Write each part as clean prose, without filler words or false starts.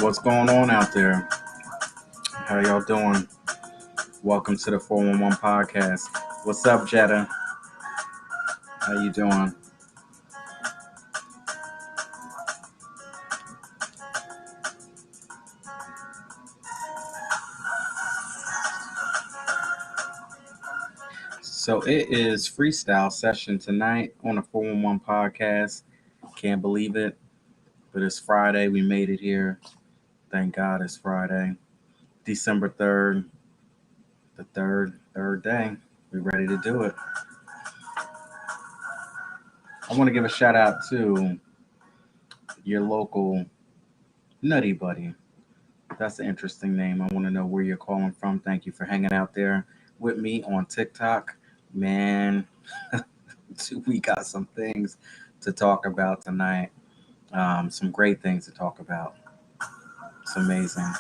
What's going on out there? How y'all doing? Welcome to the 411 podcast. What's up, Jetta? How you doing? So it is freestyle session tonight on the 411 podcast. Can't believe it, but it's Friday. We made it here. Thank God it's Friday. December 3rd, the third day. We ready to do it. I want to give a shout out to your local Nutty Buddy. That's an interesting name. I want to know where you're calling from. Thank you for hanging out there with me on TikTok. Man, we got some things to talk about tonight. Some great things to talk about. It's amazing.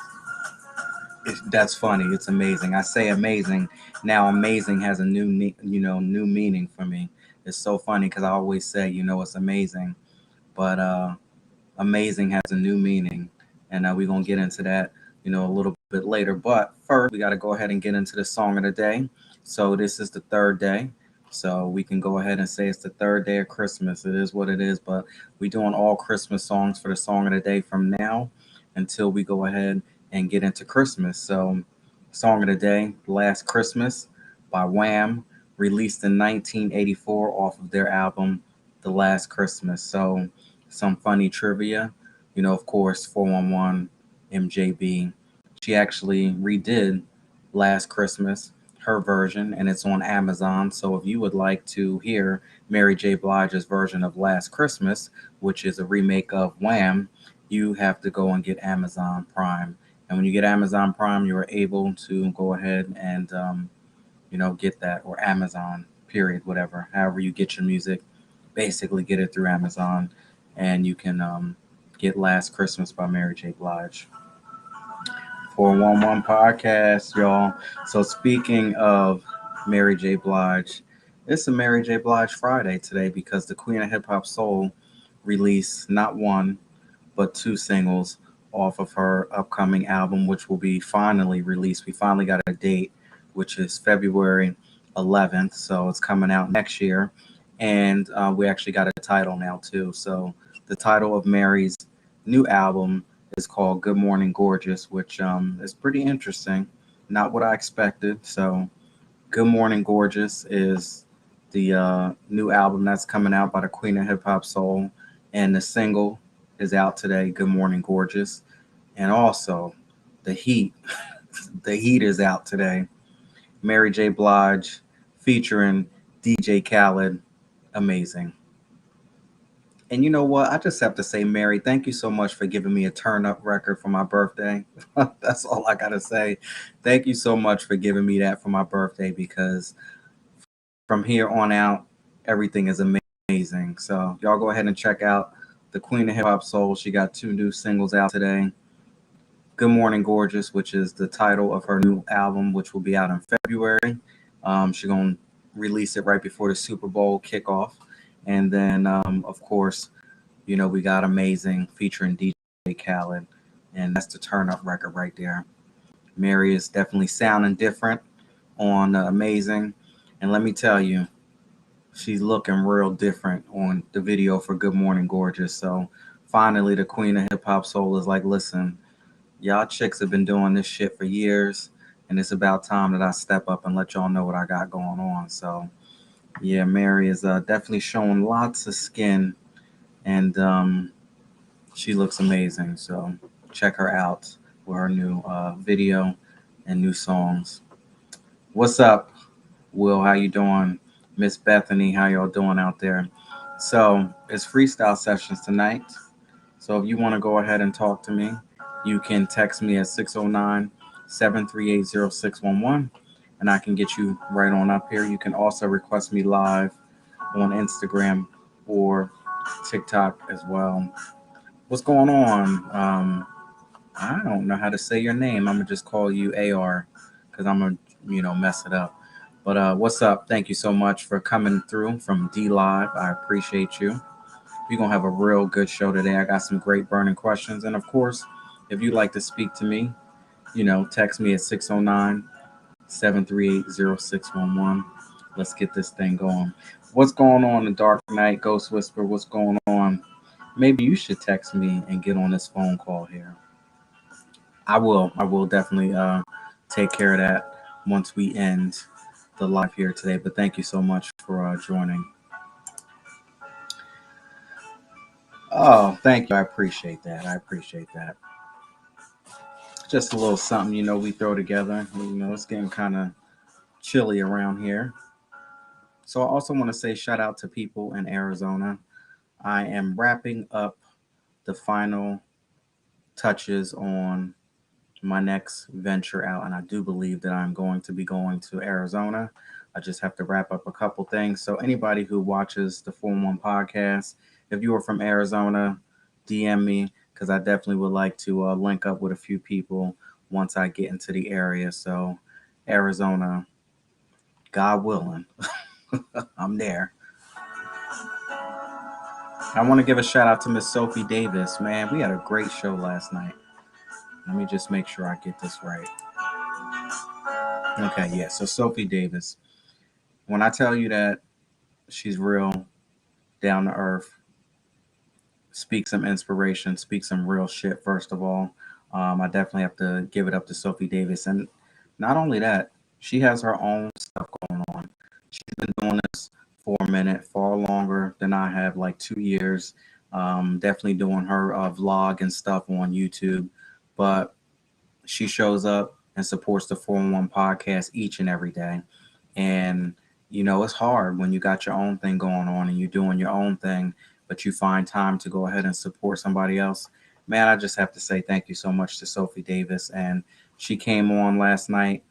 That's funny. It's amazing. I say amazing. Now amazing has a new meaning for me. It's so funny because I always say, it's amazing, but amazing has a new meaning, and we're gonna get into that, a little bit later. But first, we got to go ahead and get into the song of the day. So this is the third day, so we can go ahead and say it's the third day of Christmas. It is what it is, but we're doing all Christmas songs for the song of the day from now until we go ahead and get into Christmas. So, song of the day, "Last Christmas" by Wham, released in 1984 off of their album "The Last Christmas." So some funny trivia. Of course, 411 MJB. She actually redid Last Christmas, her version, and it's on Amazon. So if you would like to hear Mary J. Blige's version of Last Christmas, which is a remake of Wham, you have to go and get Amazon Prime. And when you get Amazon Prime, you are able to go ahead and, get that, or Amazon, period, whatever. However you get your music, basically get it through Amazon, and you can get Last Christmas by Mary J. Blige. 411 podcast, y'all. So speaking of Mary J. Blige, it's a Mary J. Blige Friday today because the Queen of Hip Hop Soul released not one, but two singles off of her upcoming album, which will be finally released. We finally got a date, which is February 11th. So it's coming out next year. And we actually got a title now, too. So the title of Mary's new album is called Good Morning Gorgeous, which is pretty interesting. Not what I expected. So Good Morning Gorgeous is the new album that's coming out by the Queen of Hip Hop Soul. And the single is out today, Good Morning Gorgeous. And also The Heat. The Heat is out today. Mary J. Blige featuring DJ Khaled. Amazing. And you know what? I just have to say, Mary, thank you so much for giving me a turn up record for my birthday. That's all I got to say. Thank you so much for giving me that for my birthday, because from here on out, everything is amazing. So y'all go ahead and check out the Queen of Hip Hop Soul. She got two new singles out today. Good Morning Gorgeous, which is the title of her new album, which will be out in February. She's going to release it right before the Super Bowl kickoff. And then, of course, we got Amazing featuring DJ Khaled. And that's the turn up record right there. Mary is definitely sounding different on Amazing. And let me tell you, she's looking real different on the video for Good Morning Gorgeous. So finally, the Queen of Hip Hop Soul is like, listen, y'all chicks have been doing this shit for years, and it's about time that I step up and let y'all know what I got going on. So yeah, Mary is definitely showing lots of skin, and she looks amazing. So check her out with her new video and new songs. What's up, Will? How you doing? Miss Bethany, how y'all doing out there? So it's freestyle sessions tonight. So if you want to go ahead and talk to me, you can text me at 609-738-0611, and I can get you right on up here. You can also request me live on Instagram or TikTok as well. What's going on? I don't know how to say your name. I'm going to just call you AR because I'm going to, mess it up. But what's up? Thank you so much for coming through from D Live. I appreciate you. We're going to have a real good show today. I got some great burning questions. And of course, If you'd like to speak to me, text me at 609-738-0611. Let's get this thing going. What's going on in Dark Knight, Ghost Whisper? What's going on? Maybe you should text me and get on this phone call here. I will. I will definitely take care of that once we end the live here today. But thank you so much for joining. Oh, thank you. I appreciate that. I appreciate that. Just a little something, we throw together. It's getting kind of chilly around here. So I also want to say shout out to people in Arizona. I am wrapping up the final touches on my next venture out, and I do believe that I'm going to be going to Arizona. I just have to wrap up a couple things. So anybody who watches the 411 podcast, if you are from Arizona, DM me because I definitely would like to link up with a few people once I get into the area. So Arizona, God willing, I'm there. I want to give a shout out to Miss Sophie Davis. Man, we had a great show last night. Let me just make sure I get this right. Okay, yeah. So Sophie Davis. When I tell you that she's real, down to earth, speak some inspiration, speak some real shit, first of all, I definitely have to give it up to Sophie Davis. And not only that, she has her own stuff going on. She's been doing this for a minute, far longer than I have, like 2 years. Definitely doing her vlog and stuff on YouTube. But she shows up and supports the 411 podcast each and every day. And, it's hard when you got your own thing going on and you're doing your own thing, but you find time to go ahead and support somebody else. Man, I just have to say thank you so much to Sophie Davis. And she came on last night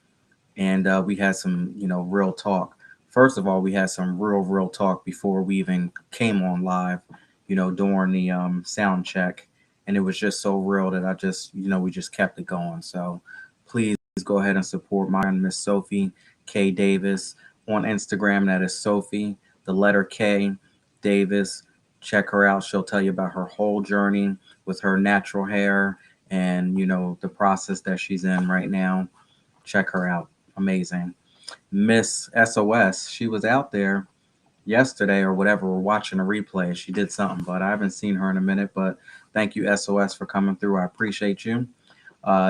and we had some, real talk. First of all, we had some real talk before we even came on live, during the sound check. And it was just so real that I just, we just kept it going. So please go ahead and support my Miss Sophie K. Davis on Instagram. That is Sophie, the letter K, Davis. Check her out. She'll tell you about her whole journey with her natural hair and, the process that she's in right now. Check her out. Amazing. Miss SOS, she was out there yesterday or whatever. We're watching a replay. She did something, but I haven't seen her in a minute. But thank you, SOS, for coming through. I appreciate you.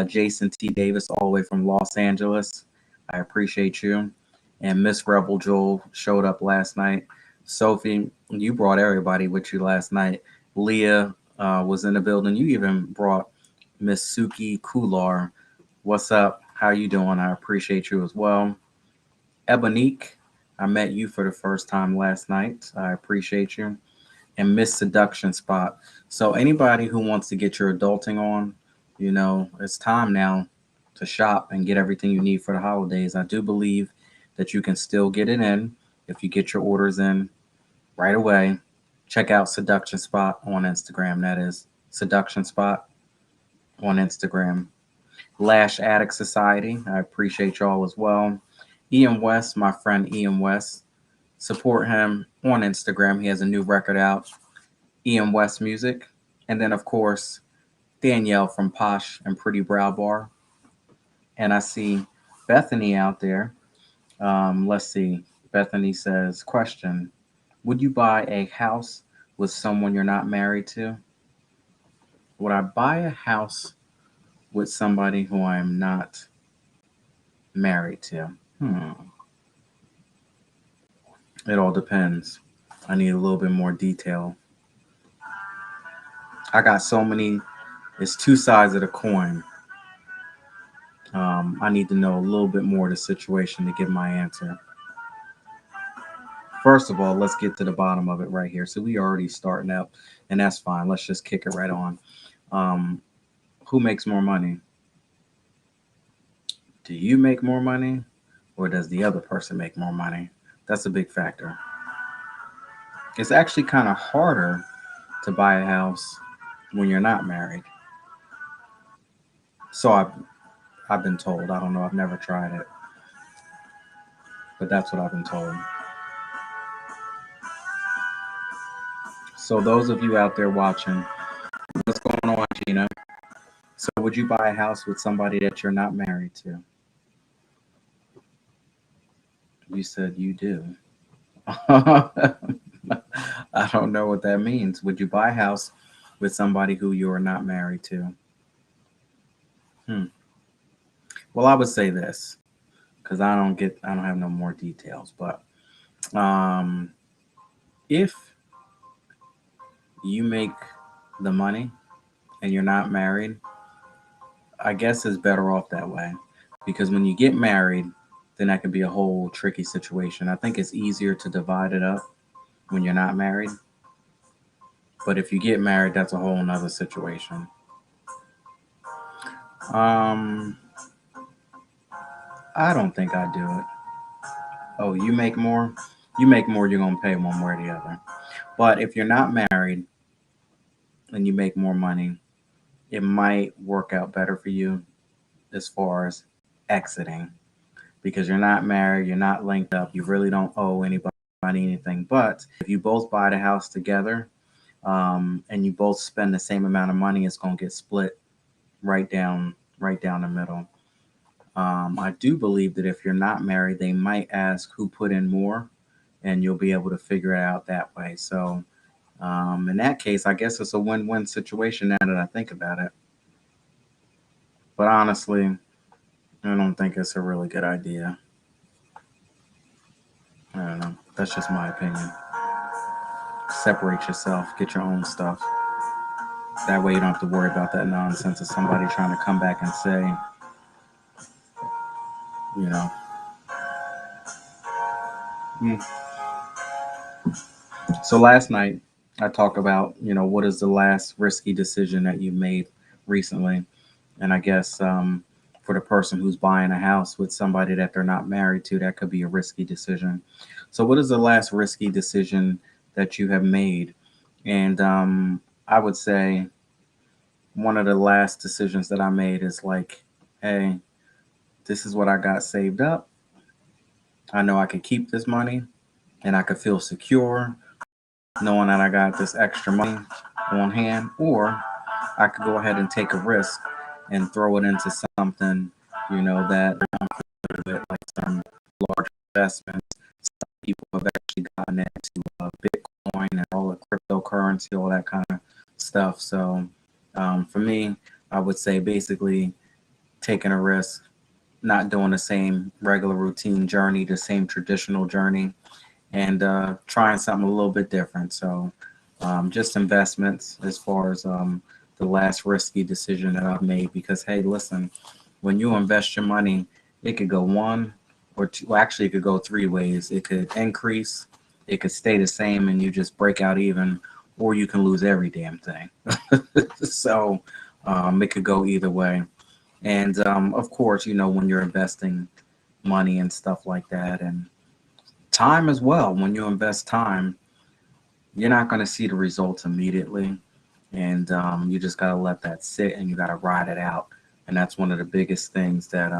Jason T. Davis, all the way from Los Angeles. I appreciate you. And Miss Rebel Joel showed up last night. Sophie, you brought everybody with you last night. Leah was in the building. You even brought Miss Suki Kular. What's up? How you doing? I appreciate you as well. Ebonique, I met you for the first time last night. I appreciate you. And Miss Seduction Spot. So anybody who wants to get your adulting on, it's time now to shop and get everything you need for the holidays. I do believe that you can still get it in if you get your orders in right away. Check out Seduction Spot on Instagram. That is Seduction Spot on Instagram. Lash Addict Society. I appreciate y'all as well. Ian West, my friend Ian West. Support him on Instagram. He has a new record out, Ian West Music. And then, of course, Danielle from Posh and Pretty Brow Bar. And I see Bethany out there. Let's see. Bethany says, question, would you buy a house with someone you're not married to? Would I buy a house with somebody who I am not married to? It all depends. I need a little bit more detail. I got so many, it's two sides of the coin. I need to know a little bit more of the situation to give my answer. First of all, let's get to the bottom of it right here. So we already starting out, and that's fine. Let's just kick it right on. Who makes more money? Do you make more money, or does the other person make more money? That's a big factor. It's actually kind of harder to buy a house when you're not married. So I've been told. I don't know. I've never tried it, but that's what I've been told. So those of you out there watching, what's going on, Gina? So would you buy a house with somebody that you're not married to? You said you do. I don't know what that means. Would you buy a house with somebody who you are not married to? Hmm. Well, I would say this because I don't have no more details. But um, if you make the money and you're not married, I guess it's better off that way because when you get married, then that can be a whole tricky situation. I think it's easier to divide it up when you're not married, but if you get married, that's a whole nother situation. Um, I don't think I'd do it. Oh, you make more? You make more, you're gonna pay one way or the other. But if you're not married and you make more money, it might work out better for you as far as exiting because you're not married, you're not linked up, you really don't owe anybody anything. But if you both buy the house together and you both spend the same amount of money, it's gonna get split right down the middle. I do believe that if you're not married, they might ask who put in more, and you'll be able to figure it out that way. So, in that case, I guess it's a win-win situation now that I think about it. But honestly, I don't think it's a really good idea. I don't know. That's just my opinion. Separate yourself, get your own stuff. That way, you don't have to worry about that nonsense of somebody trying to come back and say, you know. Mm. So last night, I talked about, what is the last risky decision that you made recently? And I guess for the person who's buying a house with somebody that they're not married to, that could be a risky decision. So, what is the last risky decision that you have made? And I would say one of the last decisions that I made is like, hey, this is what I got saved up. I know I can keep this money and I could feel secure knowing that I got this extra money on hand, or I could go ahead and take a risk and throw it into something, that with like some large investments. Some people have actually gotten into Bitcoin and all the cryptocurrency, all that kind of stuff. So for me, I would say basically taking a risk, not doing the same regular routine journey, the same traditional journey, and trying something a little bit different. So just investments as far as the last risky decision that I've made. Because hey, listen, when you invest your money, it could go one or two. Well, actually, it could go three ways. It could increase, it could stay the same, and you just break out even, or you can lose every damn thing. So it could go either way. And of course, when you're investing money and stuff like that, and time as well. When you invest time, you're not going to see the results immediately, and you just got to let that sit and you got to ride it out. And that's one of the biggest things that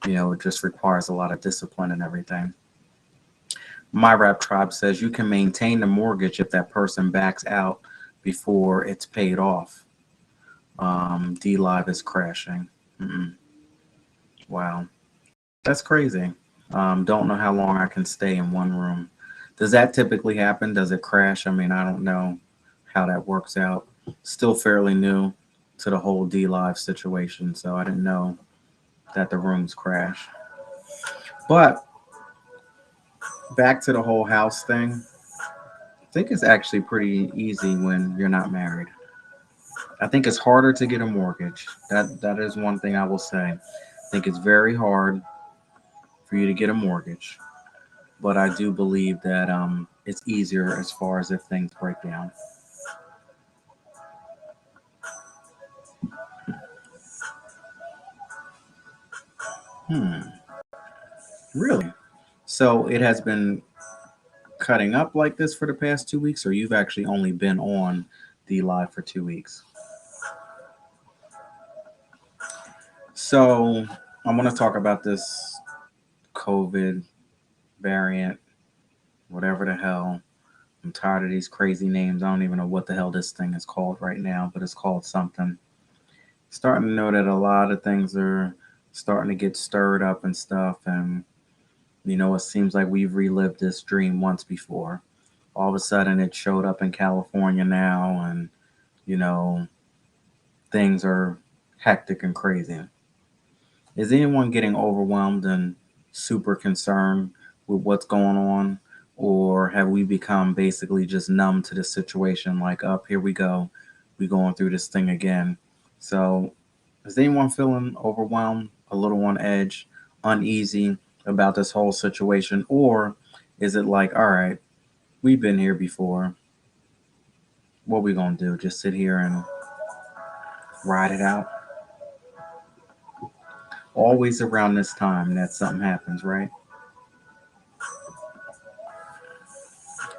it just requires a lot of discipline and everything. My rap tribe says you can maintain the mortgage if that person backs out before it's paid off. D Live is crashing. Mm-mm. Wow, that's crazy. Don't know how long I can stay in one room. Does that typically happen? Does it crash? I mean, I don't know how that works out. Still fairly new to the whole D Live situation, so I didn't know that the rooms crash. But back to the whole house thing, I think it's actually pretty easy when you're not married. I think it's harder to get a mortgage. That is one thing I will say. I think it's very hard for you to get a mortgage, but I do believe that it's easier as far as if things break down. Hmm, really? So it has been cutting up like this for the past 2 weeks, or you've actually only been on the live for 2 weeks? So I want to talk about this COVID variant, whatever the hell. I'm tired of these crazy names. I don't even know what the hell this thing is called right now, but it's called something. Starting to know that a lot of things are starting to get stirred up and stuff. And, it seems like we've relived this dream once before. All of a sudden, it showed up in California now, and, you know, things are hectic and crazy. Is anyone getting overwhelmed and super concerned with what's going on? Or have we become basically just numb to the situation? Like, up here we go. We going through this thing again. So, is anyone feeling overwhelmed, a little on edge, uneasy about this whole situation? Or is it like, all right, we've been here before. What we gonna do? Just sit here and ride it out? Always around this time that something happens, right?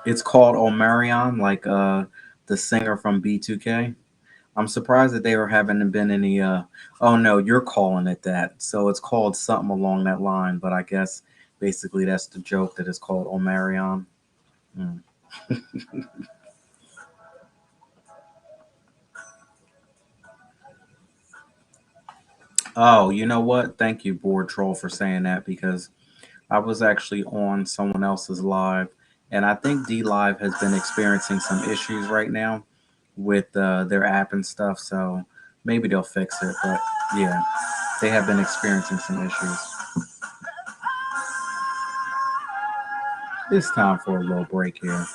It's called Omarion, like the singer from B2K. I'm surprised that there haven't been any. Oh no, you're calling it that, so it's called something along that line. But I guess basically that's the joke that it's called Omarion. Mm. Oh, you know what? Thank you, Board Troll, for saying that because I was actually on someone else's live, and I think D Live has been experiencing some issues right now with their app and stuff. So maybe they'll fix it. But yeah, they have been experiencing some issues. It's time for a little break here.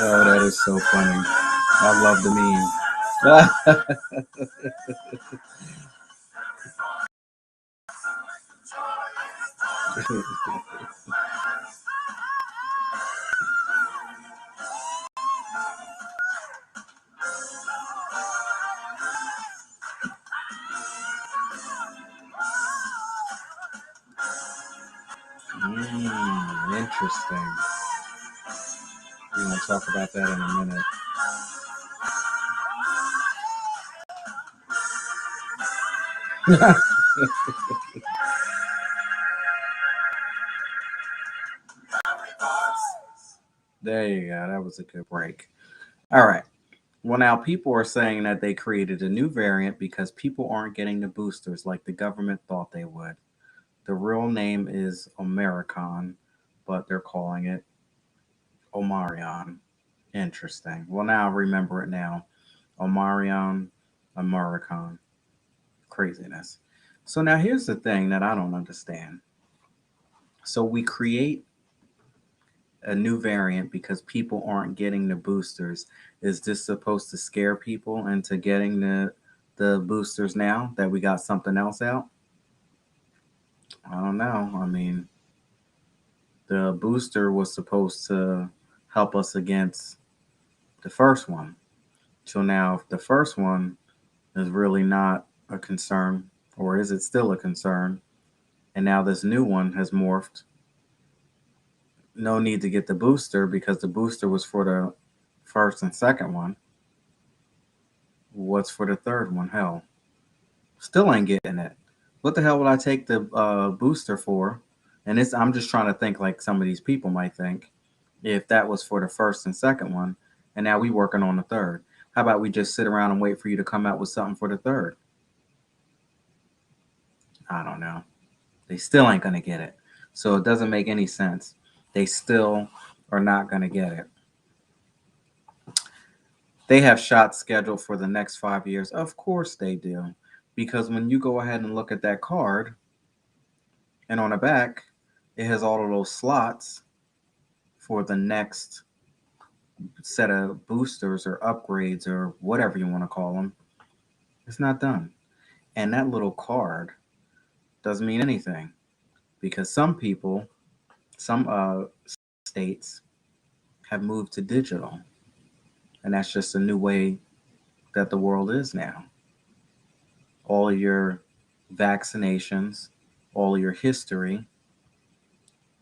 Oh, that is so funny. I love the meme. Interesting. We're going to talk about that in a minute. There you go. That was a good break. All right. Well, now people are saying that they created a new variant because people aren't getting the boosters like the government thought they would. The real name is Omericon, but they're calling it Omarion. Interesting. Well, now I remember it now. Omarion, Omaricon. Craziness. So now here's the thing that I don't understand. So we create a new variant because people aren't getting the boosters. Is this supposed to scare people into getting the boosters now that we got something else out? I don't know. I mean, the booster was supposed to help us against the first one. So now, if the first one is really not a concern, or is it still a concern? And now this new one has morphed. No need to get the booster because the booster was for the first and second one. What's for the third one? Hell, still ain't getting it. What the hell would I take the booster for? And it's I'm just trying to think like some of these people might think if that was for the first and second one, and now we working on the third. How about we just sit around and wait for you to come out with something for the third? I don't know. They still ain't gonna get it. So it doesn't make any sense. They still are not gonna get it. They have shots scheduled for the next 5 years. Of course they do. Because when you go ahead and look at that card, and on the back, it has all of those slots for the next set of boosters or upgrades or whatever you want to call them. It's not done. And that little card Doesn't mean anything because some people, some states have moved to digital, and that's just a new way that the world is now. All of your vaccinations, all of your history,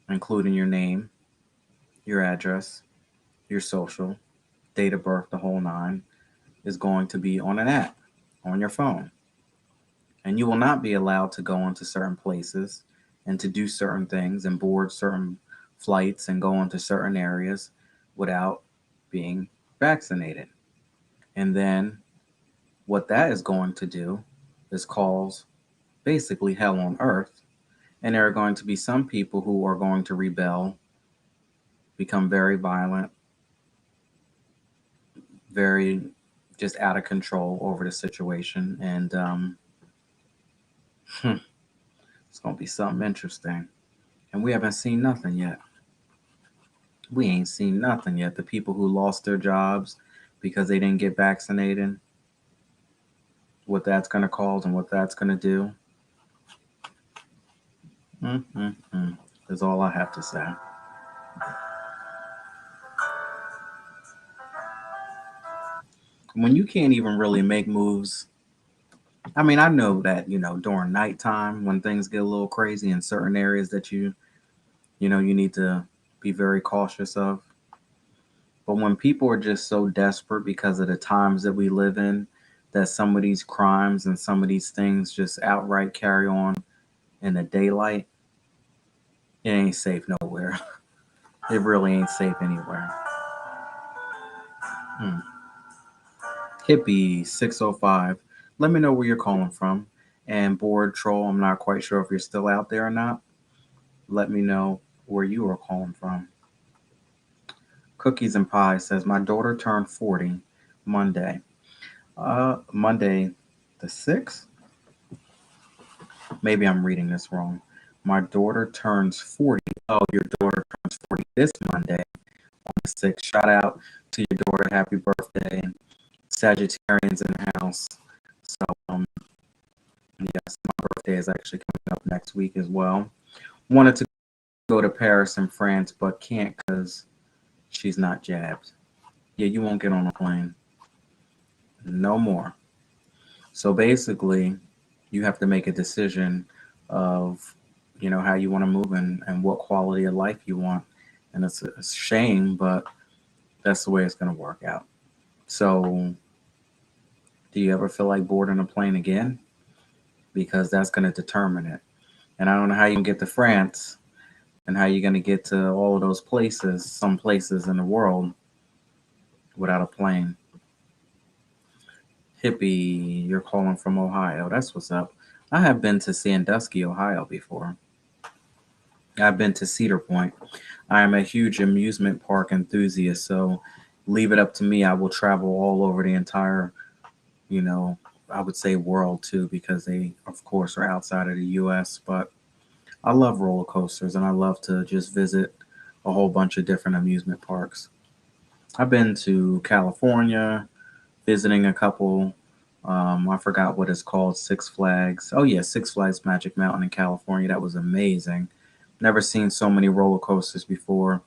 including your name, your address, your social, date of birth, the whole nine, is going to be on an app on your phone. And you will not be allowed to go into certain places and to do certain things and board certain flights and go into certain areas without being vaccinated. And then what that is going to do is cause basically hell on earth. And there are going to be some people who are going to rebel, become very violent, very just out of control over the situation. And it's going to be something interesting. And we haven't seen nothing yet. We ain't seen nothing yet. The people who lost their jobs because they didn't get vaccinated, what that's going to cause and what that's going to do, is all I have to say. When you can't even really make moves, I mean, I know that, during nighttime when things get a little crazy in certain areas that you need to be very cautious of. But when people are just so desperate because of the times that we live in, that some of these crimes and some of these things just outright carry on in the daylight, it ain't safe nowhere. It really ain't safe anywhere. Hmm. Hippie 605, let me know where you're calling from. And Board Troll, I'm not quite sure if you're still out there or not. Let me know where you are calling from. Cookies and Pie says, my daughter turned 40 Monday. Monday the 6th? Maybe I'm reading this wrong. My daughter turns 40. Oh, your daughter turns 40 this Monday on the 6th. Shout out to your daughter. Happy birthday. Sagittarians in the house. So, yes, my birthday is actually coming up next week as well. Wanted to go to Paris and France, but can't because she's not jabbed. Yeah, you won't get on a plane. No more. So basically, you have to make a decision of, how you want to move and what quality of life you want. And it's a shame, but that's the way it's going to work out. So, do you ever feel like boarding a plane again? Because that's going to determine it. And I don't know how you can get to France and how you're going to get to all of those places, some places in the world, without a plane. Hippie, you're calling from Ohio. That's what's up. I have been to Sandusky, Ohio before. I've been to Cedar Point. I am a huge amusement park enthusiast, so leave it up to me. I will travel all over the entire, you know, I would say world too, because they, of course, are outside of the US. But I love roller coasters and I love to just visit a whole bunch of different amusement parks. I've been to California, visiting a couple. I forgot what it's called, Six Flags. Oh, yeah, Six Flags Magic Mountain in California. That was amazing. Never seen so many roller coasters before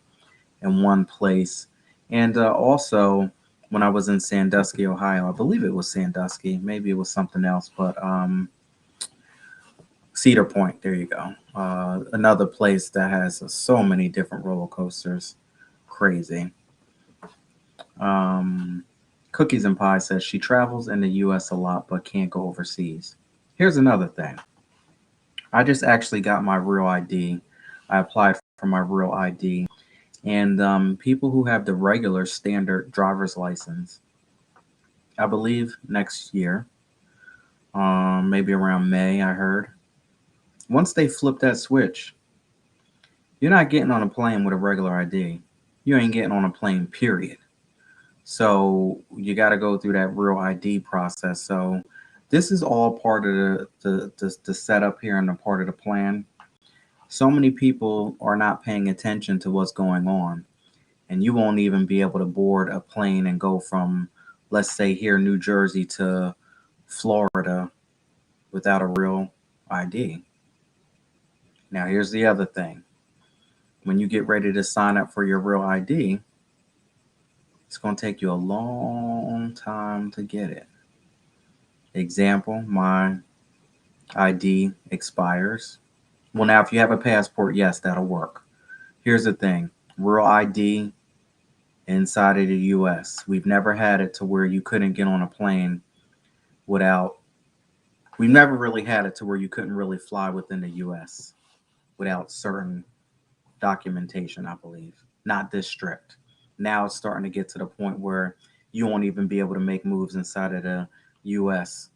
in one place. And also, when I was in Sandusky, Ohio, I believe it was Sandusky, maybe it was something else, but Cedar Point, there you go. Another place that has so many different roller coasters. Crazy. Um, Cookies and Pie says she travels in the US a lot but can't go overseas. Here's another thing. I just actually got my real ID. I applied for my real ID. And people who have the regular standard driver's license, I believe next year, maybe around May, I heard. Once they flip that switch, you're not getting on a plane with a regular ID. You ain't getting on a plane, period. So you got to go through that real ID process. So this is all part of the setup here and a part of the plan. So many people are not paying attention to what's going on, and you won't even be able to board a plane and go from, let's say, here New Jersey to Florida without a real ID. Now, here's the other thing. When you get ready to sign up for your real ID, it's going to take you a long time to get it. Example, my ID expires. Well, now, if you have a passport, yes, that'll work. Here's the thing, real ID inside of the US, we've never had it to where you couldn't get on a plane without, we've never really had it to where you couldn't really fly within the US without certain documentation, I believe. Not this strict. Now it's starting to get to the point where you won't even be able to make moves inside of the US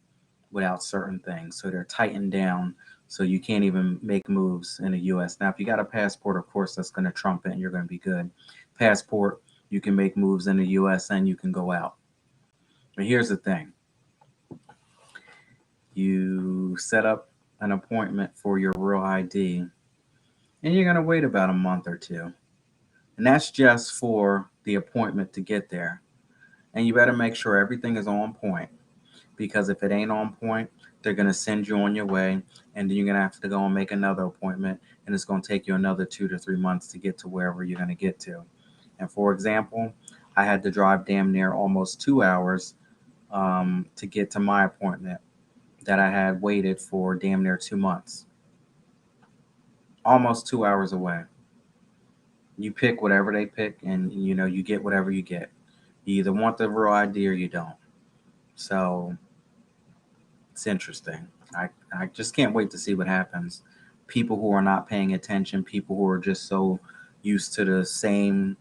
without certain things. So they're tightened down so you can't even make moves in the US. Now, if you got a passport, of course, that's going to trump it and you're going to be good. Passport, you can make moves in the US and you can go out. But here's the thing, you set up an appointment for your real ID and you're going to wait about a month or two. And that's just for the appointment to get there. And you better make sure everything is on point, because if it ain't on point, they're going to send you on your way and then you're going to have to go and make another appointment and it's going to take you another 2 to 3 months to get to wherever you're going to get to. And for example, I had to drive damn near almost 2 hours to get to my appointment that I had waited for damn near 2 months. Almost 2 hours away. You pick whatever they pick and you get whatever you get. You either want the real ID or you don't. So it's interesting. I just can't wait to see what happens. People who are not paying attention, people who are just so used to the same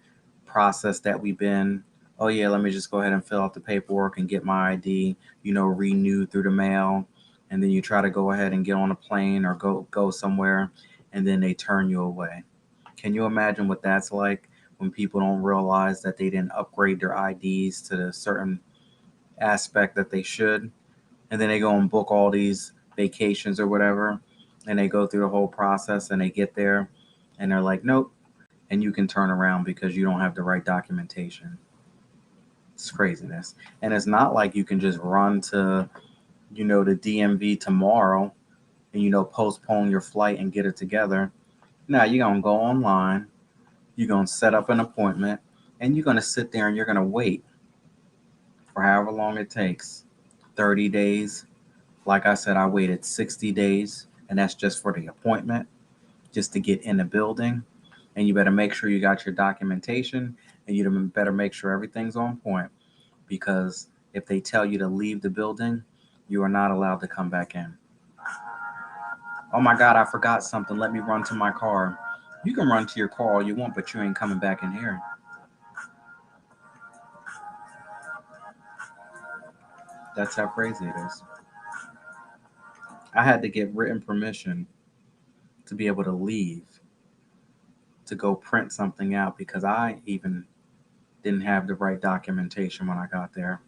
process that we've been. Oh yeah, let me just go ahead and fill out the paperwork and get my ID, renewed through the mail. And then you try to go ahead and get on a plane or go somewhere and then they turn you away. Can you imagine what that's like when people don't realize that they didn't upgrade their IDs to the certain aspect that they should? And then they go and book all these vacations or whatever, and they go through the whole process and they get there and they're like, nope. And you can turn around because you don't have the right documentation. It's craziness. And it's not like you can just run to, the DMV tomorrow and, postpone your flight and get it together. Now you're going to go online, you're going to set up an appointment, and you're going to sit there and you're going to wait for however long it takes. 30 days. Like I said, I waited 60 days, and that's just for the appointment, just to get in the building. And you better make sure you got your documentation, and you better make sure everything's on point, because if they tell you to leave the building, you are not allowed to come back in. Oh my God, I forgot something. Let me run to my car. You can run to your car all you want, but you ain't coming back in here. That's how crazy it is. I had to get written permission to be able to leave, to go print something out, because I even didn't have the right documentation when I got there.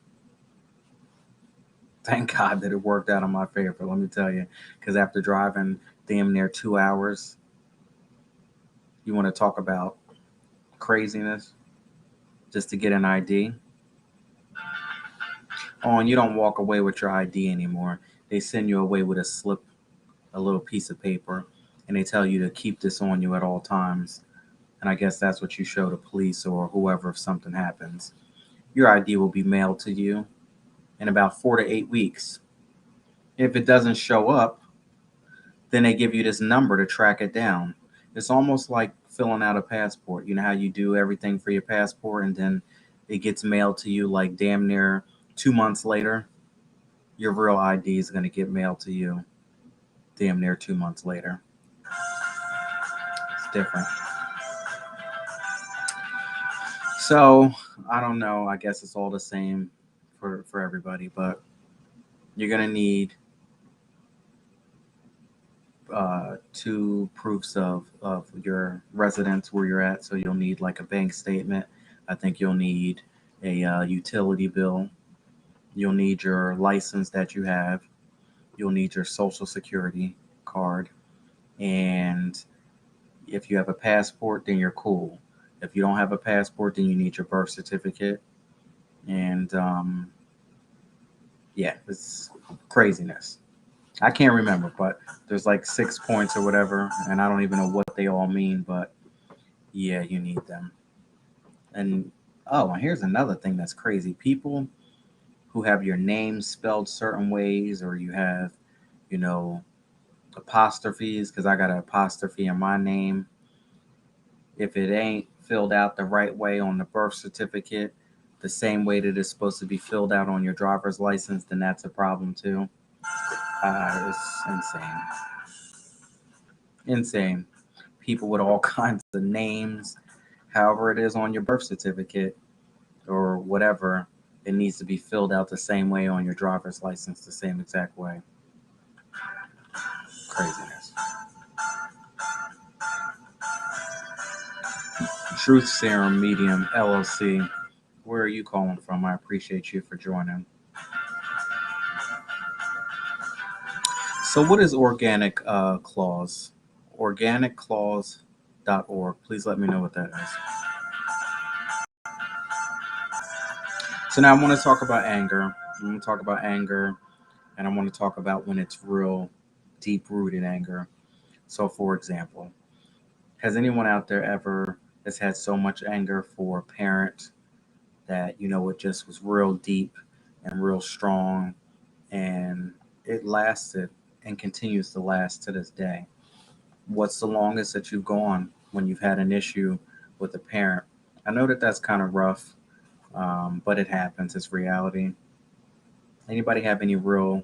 Thank God that it worked out in my favor, let me tell you. Because after driving damn near 2 hours, you want to talk about craziness just to get an ID. Oh, and you don't walk away with your ID anymore. They send you away with a slip, a little piece of paper, and they tell you to keep this on you at all times. And I guess that's what you show the police or whoever if something happens. Your ID will be mailed to you in about 4 to 8 weeks. If it doesn't show up, then they give you this number to track it down. It's almost like filling out a passport. You know how you do everything for your passport and then it gets mailed to you like damn near 2 months later? Your real ID is going to get mailed to you damn near 2 months later. It's different. So I don't know. I guess it's all the same for everybody, but you're going to need two proofs of your residence where you're at. So you'll need like a bank statement. I think you'll need a utility bill. You'll need your license that you have. You'll need your social security card. And if you have a passport, then you're cool. If you don't have a passport, then you need your birth certificate. And yeah, it's craziness. I can't remember, but there's like 6 points or whatever, and I don't even know what they all mean, but yeah, you need them. And oh, and here's another thing that's crazy. People who have your name spelled certain ways, or you have, you know, apostrophes, because I got an apostrophe in my name. If it ain't filled out the right way on the birth certificate, the same way that it's supposed to be filled out on your driver's license, then that's a problem too. It's insane. Insane. People with all kinds of names, however it is on your birth certificate or whatever, it needs to be filled out the same way on your driver's license, the same exact way. Craziness. Truth Serum Medium LLC. Where are you calling from? I appreciate you for joining. So, what is Organic Clause? Organicclause.org. Please let me know what that is. So, now I want to talk about anger. I want to talk about anger, and I want to talk about when it's real, deep rooted anger. So, for example, has anyone out there ever has had so much anger for a parent that, it just was real deep and real strong, and it lasted and continues to last to this day? What's the longest that you've gone when you've had an issue with a parent? I know that that's kind of rough, but it happens. It's reality. Anybody have any real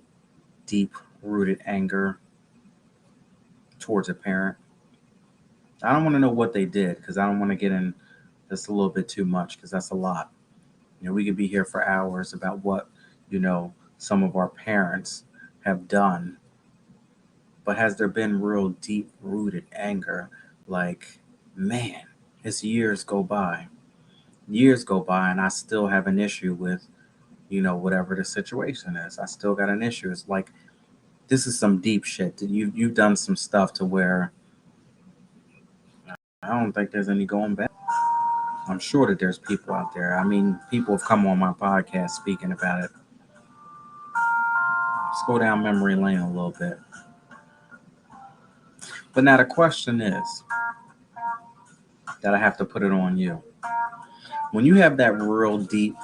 deep rooted anger towards a parent? I don't want to know what they did because I don't want to get in just a little bit too much because that's a lot. We could be here for hours about what, some of our parents have done. But has there been real deep rooted anger? Like, man, it's years go by, and I still have an issue with, whatever the situation is. I still got an issue. It's like, this is some deep shit. You've done some stuff to where I don't think there's any going back. I'm sure that there's people out there. I mean, people have come on my podcast speaking about it. Let's go down memory lane a little bit. But now the question is that I have to put it on you. When you have that real deep,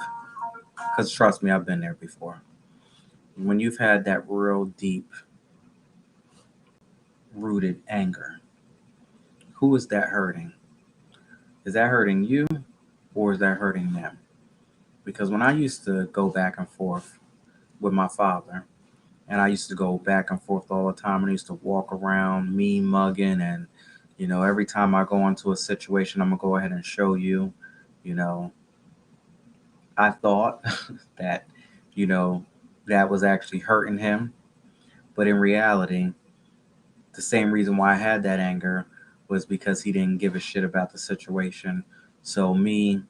because trust me, I've been there before. When you've had that real deep rooted anger, who is that hurting? Is that hurting you or is that hurting them? Because when I used to go back and forth with my father, and I used to go back and forth all the time, and I used to walk around mean mugging, and every time I go into a situation, I'm gonna go ahead and show you, you know, I thought that, you know, that was actually hurting him, but in reality, the same reason why I had that anger was because he didn't give a shit about the situation. So me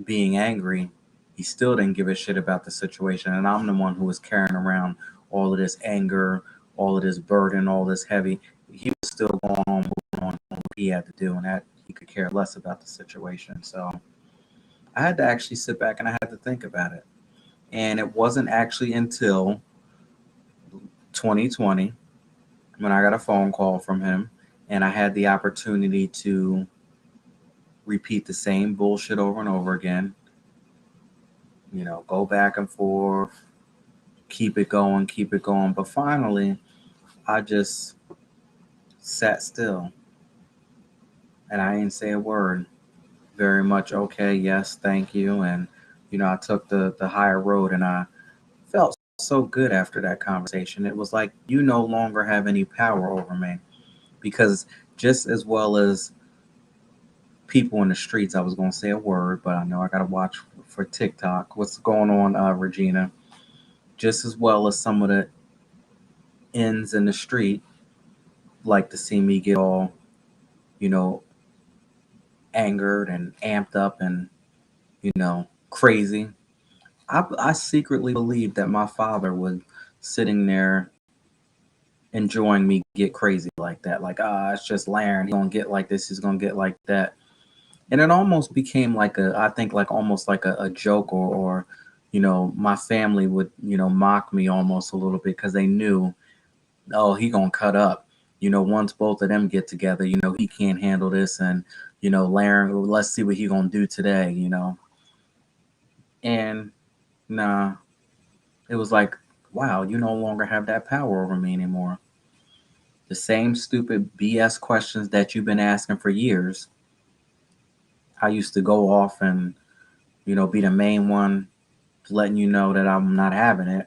being angry, he still didn't give a shit about the situation. And I'm the one who was carrying around all of this anger, all of this burden, all this heavy. He was still going on, moving on what he had to do, and that he could care less about the situation. So I had to actually sit back and I had to think about it. And it wasn't actually until 2020 when I got a phone call from him and I had the opportunity to repeat the same bullshit over and over again, go back and forth, keep it going, keep it going. But finally, I just sat still and I didn't say a word. Very much okay, yes, thank you. And, I took the higher road and I felt so good after that conversation. It was like, you no longer have any power over me. Because just as well as people in the streets, I was going to say a word, but I know I got to watch for TikTok. What's going on, Regina? Just as well as some of the ends in the street like to see me get all, you know, angered and amped up and, crazy. I secretly believed that my father was sitting there enjoying me get crazy like that. Like, it's just Laren. He's going to get like this. He's going to get like that. And it almost became like I think like almost like a joke or, my family would, mock me almost a little bit because they knew Oh, he gonna cut up. Once both of them get together, he can't handle this, and Laren, let's see what he gonna do today. And nah, it was like, wow, you no longer have that power over me anymore. The same stupid BS questions that you've been asking for years. I used to go off and be the main one, letting you know that I'm not having it.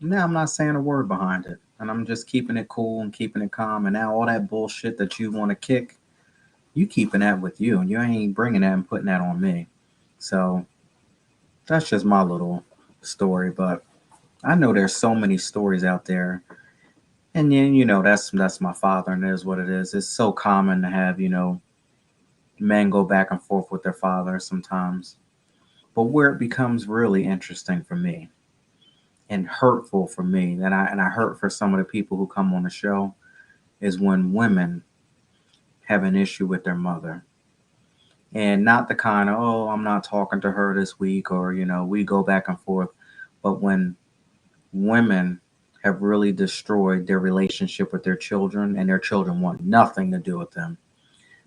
Now I'm not saying a word behind it. And I'm just keeping it cool and keeping it calm. And now all that bullshit that you want to kick, you keeping that with you. And you ain't bringing that and putting that on me. So that's just my little story. But I know there's so many stories out there. And then, that's my father, and it is what it is. It's so common to have, men go back and forth with their father sometimes. But where it becomes really interesting for me and hurtful for me, and I hurt for some of the people who come on the show, is when women have an issue with their mother. And not the kind of, oh, I'm not talking to her this week, or, we go back and forth. But when women have really destroyed their relationship with their children and their children want nothing to do with them,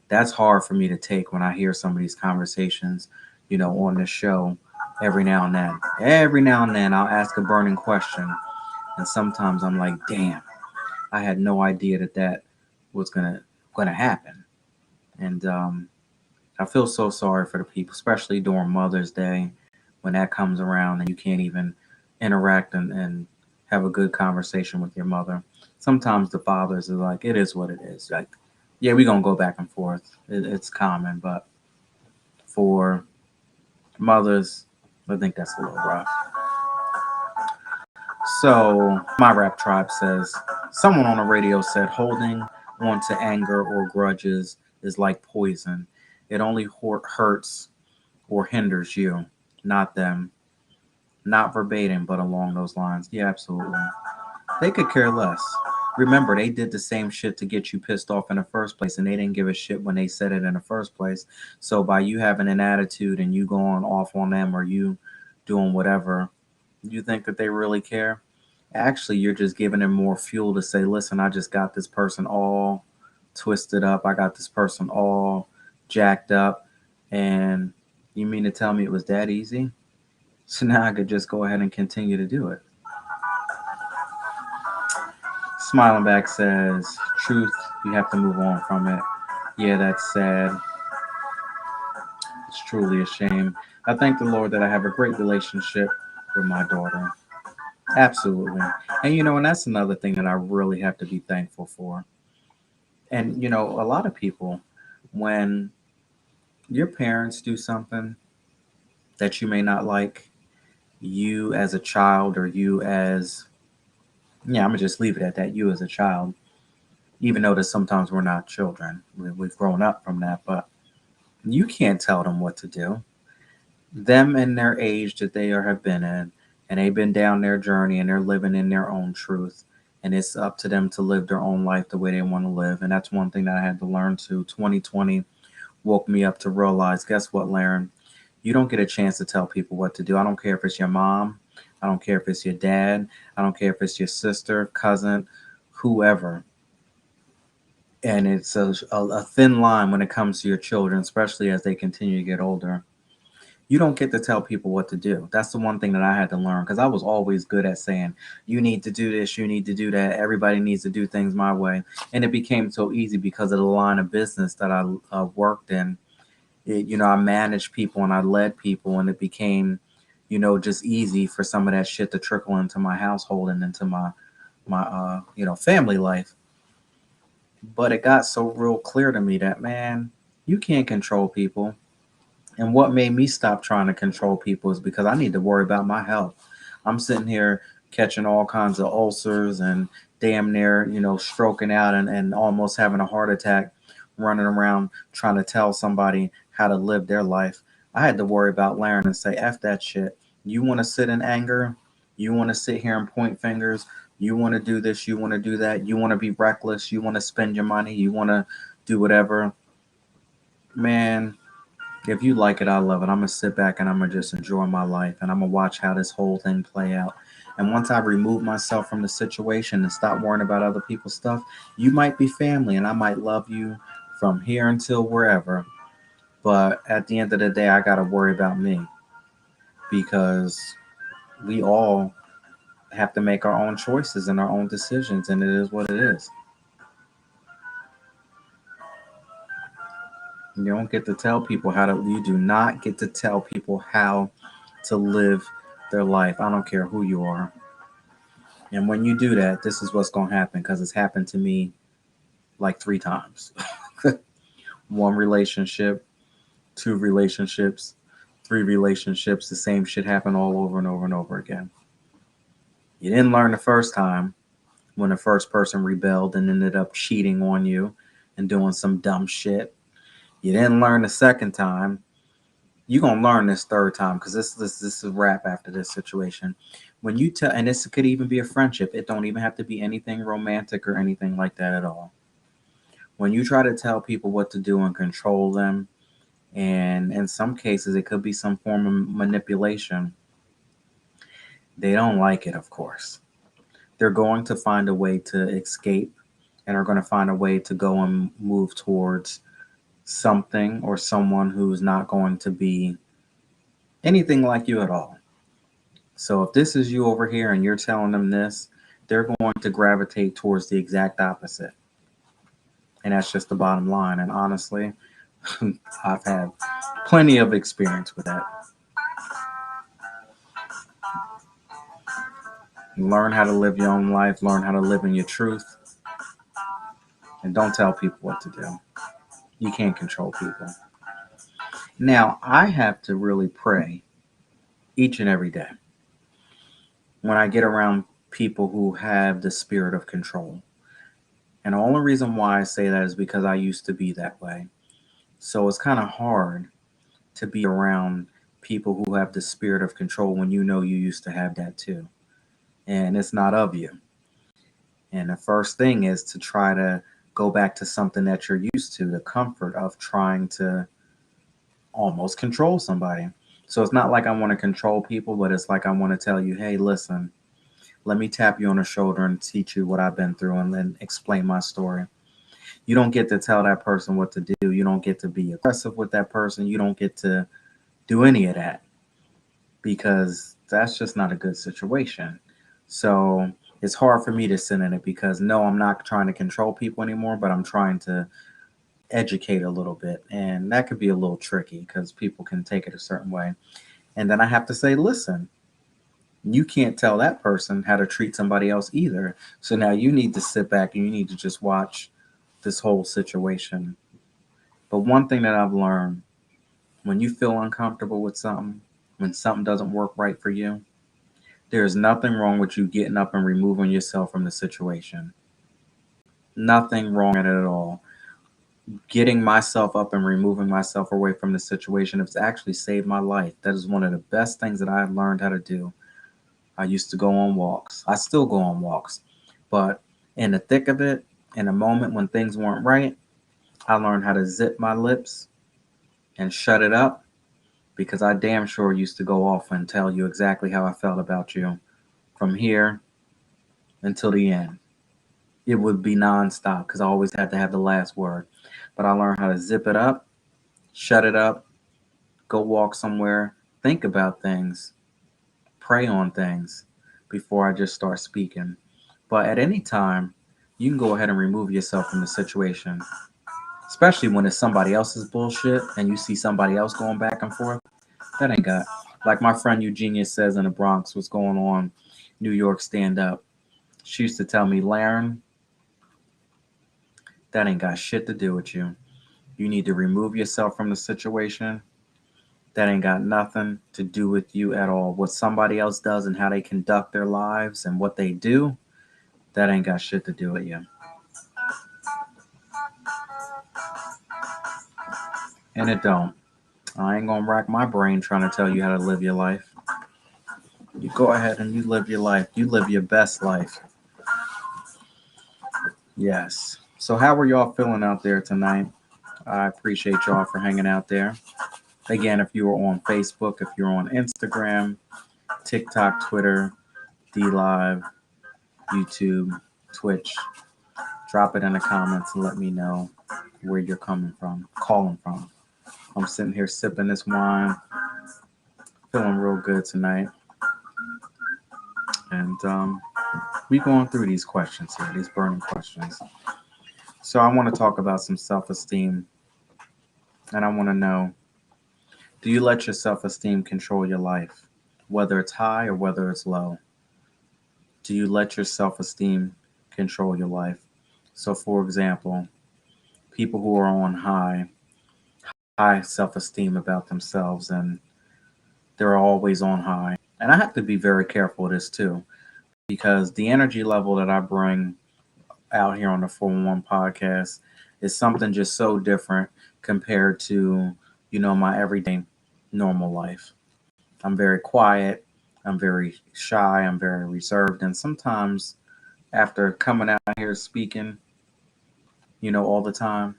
that's hard for me to take when I hear some of these conversations, on this show every now and then. Every now and then I'll ask a burning question. And sometimes I'm like, damn, I had no idea that was gonna happen. And I feel so sorry for the people, especially during Mother's Day when that comes around and you can't even interact and have a good conversation with your mother. Sometimes the fathers are like, it is what it is. Like, yeah, we're gonna go back and forth. It's common, but for mothers, I think that's a little rough. So my rap tribe says someone on the radio said holding on to anger or grudges is like poison. It only hurts or hinders you, not them. Not verbatim, but along those lines. Yeah, absolutely. They could care less. Remember, they did the same shit to get you pissed off in the first place, and they didn't give a shit when they said it in the first place. So by you having an attitude and you going off on them, or you doing whatever, you think that they really care? Actually, you're just giving them more fuel to say, listen, I just got this person all twisted up. I got this person all jacked up. And you mean to tell me it was that easy? So now I could just go ahead and continue to do it. Smiling back says, truth, you have to move on from it. Yeah, that's sad. It's truly a shame. I thank the Lord that I have a great relationship with my daughter. Absolutely. And and that's another thing that I really have to be thankful for. And a lot of people, when your parents do something that you may not like, you as a child, or you as, yeah, I'm gonna just leave it at that, you as a child, even though that sometimes we're not children, we've grown up from that, but you can't tell them what to do. Them and their age that they are have been in, and they've been down their journey, and they're living in their own truth, and it's up to them to live their own life the way they want to live. And that's one thing that I had to learn to. 2020 woke me up to realize, guess what, Laren? You don't get a chance to tell people what to do. I don't care if it's your mom, I don't care if it's your dad, I don't care if it's your sister, cousin, whoever. And it's a thin line when it comes to your children, especially as they continue to get older. You don't get to tell people what to do. That's the one thing that I had to learn, because I was always good at saying, you need to do this, you need to do that, everybody needs to do things my way. And it became so easy because of the line of business that I worked in. I managed people and I led people, and it became, just easy for some of that shit to trickle into my household and into my family life. But it got so real clear to me that, man, you can't control people. And what made me stop trying to control people is because I need to worry about my health. I'm sitting here catching all kinds of ulcers and damn near, stroking out and almost having a heart attack, running around trying to tell somebody how to live their life. I had to worry about Laren and say, F that shit. You want to sit in anger? You want to sit here and point fingers? You want to do this? You want to do that? You want to be reckless? You want to spend your money? You want to do whatever? Man, If you like it, I love it. I'm gonna sit back and I'm gonna just enjoy my life, and I'm gonna watch how this whole thing play out. And once I remove myself from the situation and stop worrying about other people's stuff, you might be family, and I might love you from here until wherever. But at the end of the day, I gotta worry about me because we all have to make our own choices and our own decisions, and it is what it is. You don't get to tell people how to. You do not get to tell people how to live their life. I don't care who you are. And when you do that, this is what's going to happen because it's happened to me like 3 times. One relationship, 2 relationships, 3 relationships, the same shit happened all over and over and over again. You didn't learn the first time when the first person rebelled and ended up cheating on you and doing some dumb shit. You didn't learn the second time. You're gonna learn this third time because this is a wrap after this situation. When you tell, and this could even be a friendship. It don't even have to be anything romantic or anything like that at all. When you try to tell people what to do and control them, and in some cases it could be some form of manipulation, they don't like it, of course. They're going to find a way to escape and are going to find a way to go and move towards something or someone who's not going to be anything like you at all. So if this is you over here and you're telling them this, they're going to gravitate towards the exact opposite. And that's just the bottom line. And honestly, I've had plenty of experience with that. Learn how to live your own life, learn how to live in your truth, and don't tell people what to do. You can't control people. Now, I have to really pray each and every day when I get around people who have the spirit of control. And the only reason why I say that is because I used to be that way. So it's kind of hard to be around people who have the spirit of control when you know you used to have that too. And it's not of you. And the first thing is to try to go back to something that you're used to, the comfort of trying to almost control somebody. So it's not like I want to control people, but it's like I want to tell you, hey, listen, let me tap you on the shoulder and teach you what I've been through and then explain my story. You don't get to tell that person what to do. You don't get to be aggressive with that person. You don't get to do any of that because that's just not a good situation. So it's hard for me to sit in it because no, I'm not trying to control people anymore, but I'm trying to educate a little bit. And that could be a little tricky because people can take it a certain way. And then I have to say, listen, you can't tell that person how to treat somebody else either. So now you need to sit back and you need to just watch this whole situation. But one thing that I've learned when you feel uncomfortable with something, when something doesn't work right for you, there's nothing wrong with you getting up and removing yourself from the situation. Nothing wrong at it at all. Getting myself up and removing myself away from the situation has actually saved my life. That is one of the best things that I have learned how to do. I used to go on walks. I still go on walks. But in the thick of it, in a moment when things weren't right, I learned how to zip my lips and shut it up because I damn sure used to go off and tell you exactly how I felt about you from here until the end. It would be nonstop because I always had to have the last word. But I learned how to zip it up, shut it up, go walk somewhere, think about things, pray on things before I just start speaking. But at any time, you can go ahead and remove yourself from the situation, especially when it's somebody else's bullshit and you see somebody else going back and forth. That ain't got, like my friend Eugenia says in the Bronx, what's going on, New York stand up. She used to tell me, Laren, that ain't got shit to do with you. You need to remove yourself from the situation. That ain't got nothing to do with you at all. What somebody else does and how they conduct their lives and what they do, that ain't got shit to do with you. And it don't. I ain't gonna rack my brain trying to tell you how to live your life. You go ahead and you live your life. You live your best life. Yes. So how were y'all feeling out there tonight? I appreciate y'all for hanging out there. Again, if you are on Facebook, if you're on Instagram, TikTok, Twitter, D Live, YouTube, Twitch, drop it in the comments and let me know where you're coming from, calling from. I'm sitting here sipping this wine, feeling real good tonight. And we going through these questions here, these burning questions. So I want to talk about some self-esteem, and I want to know, do you let your self-esteem control your life, whether it's high or whether it's low? Do you let your self-esteem control your life? So for example, people who are on high self-esteem about themselves, and they're always on high. And I have to be very careful of this too, because the energy level that I bring out here on the 411 podcast is something just so different compared to, my everyday normal life. I'm very quiet, I'm very shy, I'm very reserved. And sometimes after coming out here speaking, all the time,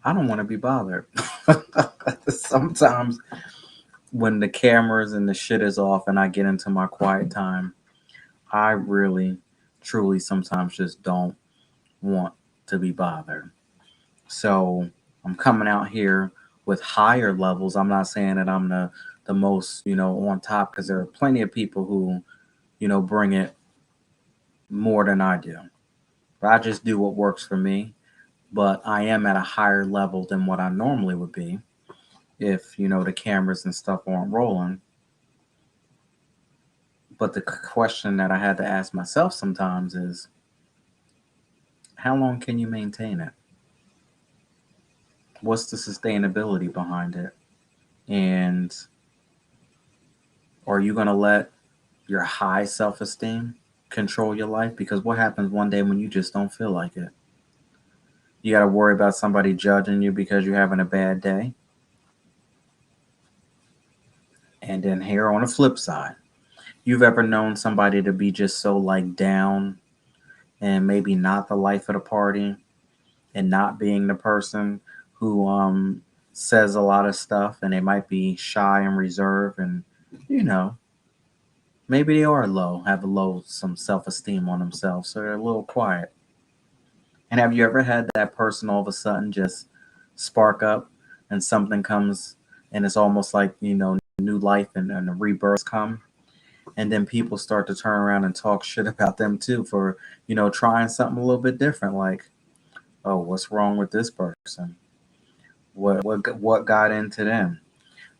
I don't want to be bothered. Sometimes when the cameras and the shit is off and I get into my quiet time, I really, truly sometimes just don't want to be bothered. So I'm coming out here with higher levels. I'm not saying that I'm the most, on top, because there are plenty of people who, bring it more than I do. But I just do what works for me. But I am at a higher level than what I normally would be if, the cameras and stuff aren't rolling. But the question that I had to ask myself sometimes is, how long can you maintain it? What's the sustainability behind it? And are you going to let your high self esteem control your life? Because what happens one day when you just don't feel like it? You got to worry about somebody judging you because you're having a bad day. And then here on the flip side, you've ever known somebody to be just so like down and maybe not the life of the party, and not being the person who says a lot of stuff, and they might be shy and reserved, and you know maybe they are low, have a low some self-esteem on themselves, so they're a little quiet. And have you ever had that person all of a sudden just spark up, and something comes, and it's almost like new life, and the rebirths come, and then people start to turn around and talk shit about them too for trying something a little bit different, like, oh, what's wrong with this person? What got into them?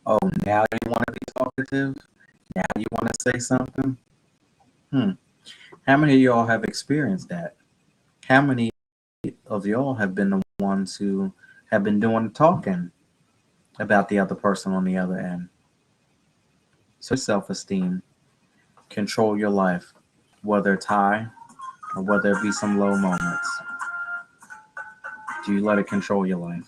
Oh, now you want to be talkative? Now you want to say something? Hmm. How many of y'all have experienced that? How many of y'all have been the ones who have been doing the talking about the other person on the other end? So self-esteem control your life, whether it's high or whether it be some low moments. Do you let it control your life?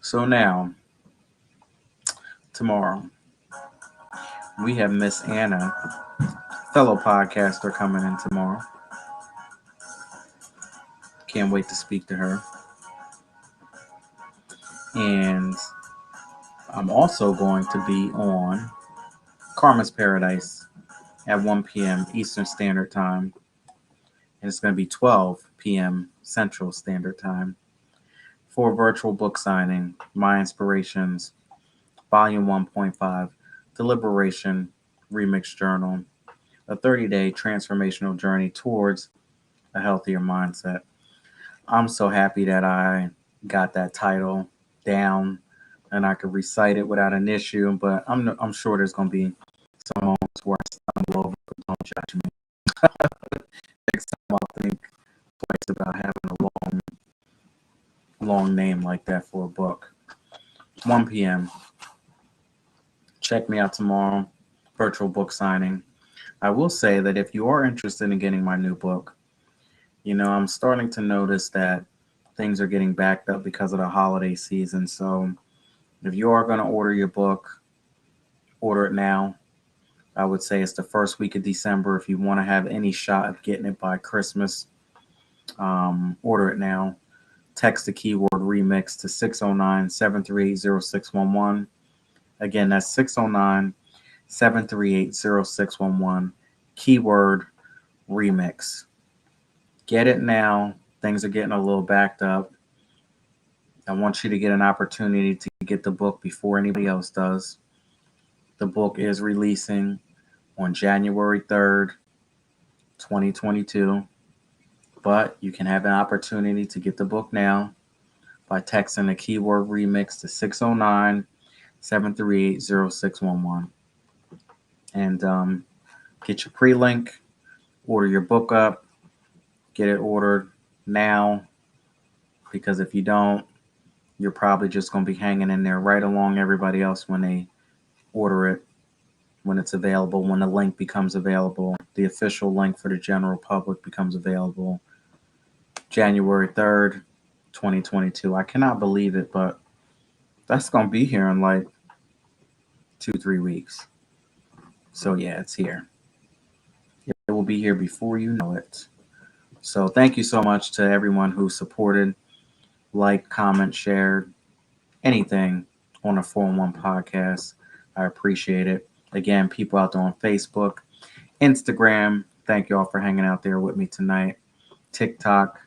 So now, tomorrow, we have Miss Anna, fellow podcaster, coming in tomorrow. Can't wait to speak to her. And I'm also going to be on Karma's Paradise at 1 p.m. Eastern Standard Time. And it's going to be 12 p.m. Central Standard Time for a virtual book signing, My Inspirations, Volume 1.5, Deliberation Remix Journal, a 30-day transformational journey towards a healthier mindset. I'm so happy that I got that title down and I could recite it without an issue, but I'm sure there's going to be some moments where I stumble over, but don't judge me. Next time I'll think twice about having a long name like that for a book. 1 p.m. Check me out tomorrow. Virtual book signing. I will say that if you are interested in getting my new book, I'm starting to notice that things are getting backed up because of the holiday season. So if you are going to order your book, order it now. I would say it's the first week of December. If you want to have any shot of getting it by Christmas, order it now. Text the keyword remix to 609-738-0611. Again, that's 609-738-0611. Keyword remix. Get it now. Things are getting a little backed up. I want you to get an opportunity to get the book before anybody else does. The book is releasing on January 3rd, 2022. But you can have an opportunity to get the book now by texting the keyword remix to 609-738-0611. And get your pre link, order your book up, get it ordered now. Because if you don't, you're probably just going to be hanging in there right along everybody else when they order it, when it's available, when the link becomes available. The official link for the general public becomes available January 3rd, 2022. I cannot believe it, but that's going to be here in like 2-3 weeks. So, yeah, it's here. It will be here before you know it. So, thank you so much to everyone who supported, liked, comment, shared, anything on the 411 podcast. I appreciate it. Again, people out there on Facebook, Instagram, thank you all for hanging out there with me tonight. TikTok,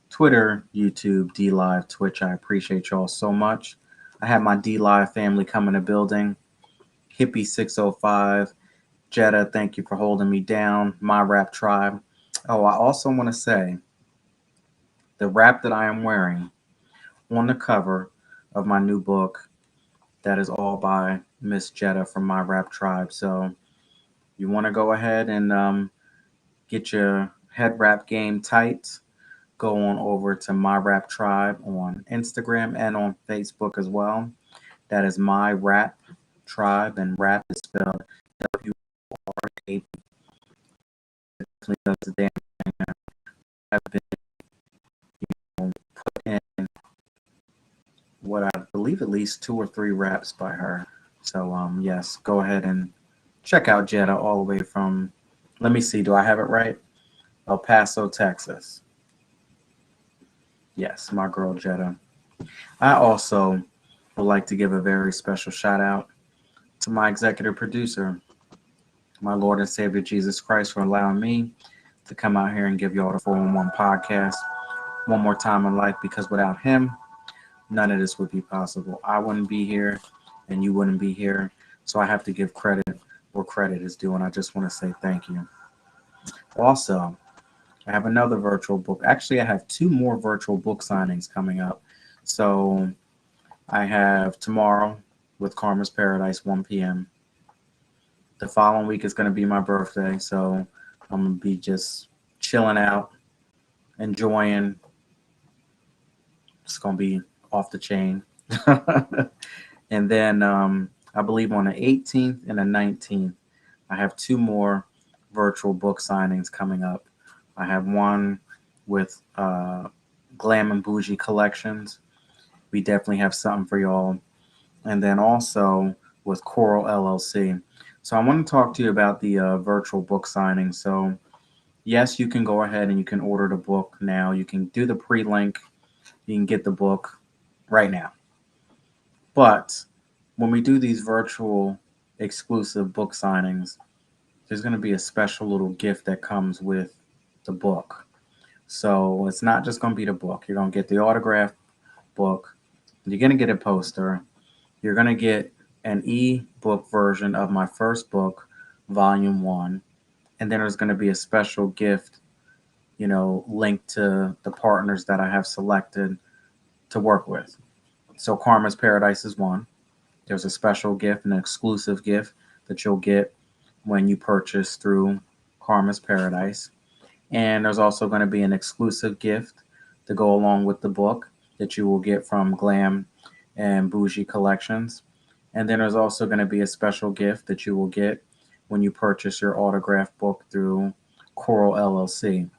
Twitter, YouTube, D Live, Twitch. I appreciate y'all so much. I have my D Live family coming to building. Hippie 605, Jetta, thank you for holding me down. My Rap Tribe. Oh, I also want to say the wrap that I am wearing on the cover of my new book, that is all by Miss Jetta from My Rap Tribe. So you want to go ahead and get your head wrap game tight, go on over to My Rap Tribe on Instagram and on Facebook as well. That is My Rap Tribe, and rap is spelled W-R-A. Definitely does the damn thing. I've been put in what I believe at least 2 or 3 raps by her. So yes, go ahead and check out Jetta all the way from, let me see, do I have it right? El Paso, Texas. Yes, my girl Jetta. I also would like to give a very special shout out to my executive producer, my Lord and Savior Jesus Christ, for allowing me to come out here and give y'all the 411 podcast one more time in life, because without him, none of this would be possible. I wouldn't be here and you wouldn't be here. So I have to give credit where credit is due, and I just want to say thank you. Also, I have another virtual book. Actually, I have 2 more virtual book signings coming up. So I have tomorrow with Karma's Paradise, 1 p.m. The following week is going to be my birthday. So I'm going to be just chilling out, enjoying. It's going to be off the chain. And then I believe on the 18th and the 19th, I have 2 more virtual book signings coming up. I have one with Glam and Bougie Collections. We definitely have something for y'all. And then also with Coral LLC. So I want to talk to you about the virtual book signing. So yes, you can go ahead and you can order the book now. You can do the pre-link. You can get the book right now. But when we do these virtual exclusive book signings, there's going to be a special little gift that comes with the book. So it's not just going to be the book. You're going to get the autographed book. You're going to get a poster. You're going to get an e-book version of my first book, Volume 1. And then there's going to be a special gift, linked to the partners that I have selected to work with. So Karma's Paradise is one. There's a special gift, an exclusive gift that you'll get when you purchase through Karma's Paradise. And there's also going to be an exclusive gift to go along with the book that you will get from Glam and Bougie Collections. And then there's also going to be a special gift that you will get when you purchase your autographed book through Coral LLC.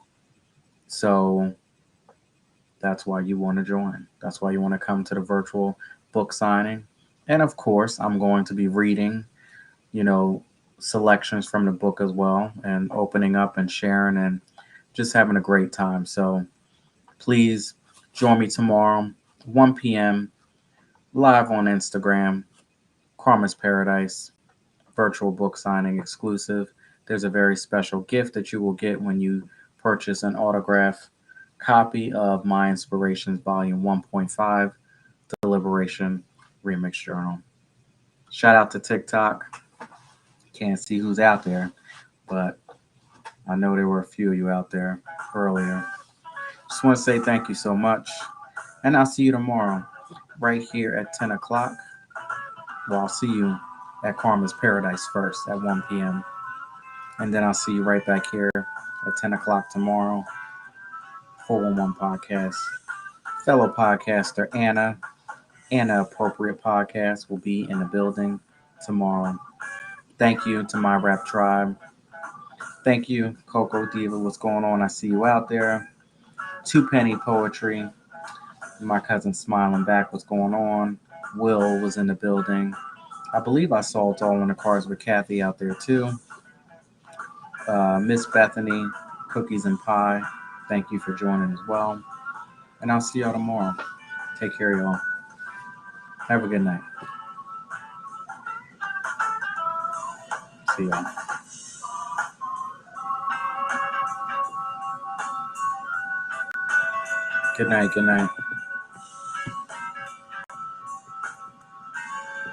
So that's why you want to join. That's why you want to come to the virtual book signing. And of course, I'm going to be reading, selections from the book as well, and opening up and sharing and just having a great time. So please join me tomorrow, 1 p.m., live on Instagram, Karma's Paradise, virtual book signing exclusive. There's a very special gift that you will get when you purchase an autograph copy of My Inspirations Volume 1.5, The Liberation Remix Journal. Shout out to TikTok. Can't see who's out there, but I know there were a few of you out there earlier. Just want to say thank you so much, and I'll see you tomorrow right here at 10 o'clock. Well, I'll see you at Karma's Paradise first at 1 p.m. And then I'll see you right back here at 10 o'clock tomorrow, 411 Podcast. Fellow podcaster Anna Appropriate Podcast will be in the building tomorrow. Thank you to my rap tribe. Thank you, Coco Diva. What's going on? I see you out there. Two Penny Poetry. My cousin smiling back. What's going on? Will was in the building. I believe I saw It's All in the Cars with Kathy out there too. Miss Bethany, Cookies and Pie. Thank you for joining as well. And I'll see y'all tomorrow. Take care, y'all. Have a good night. See y'all. Good night. Good night.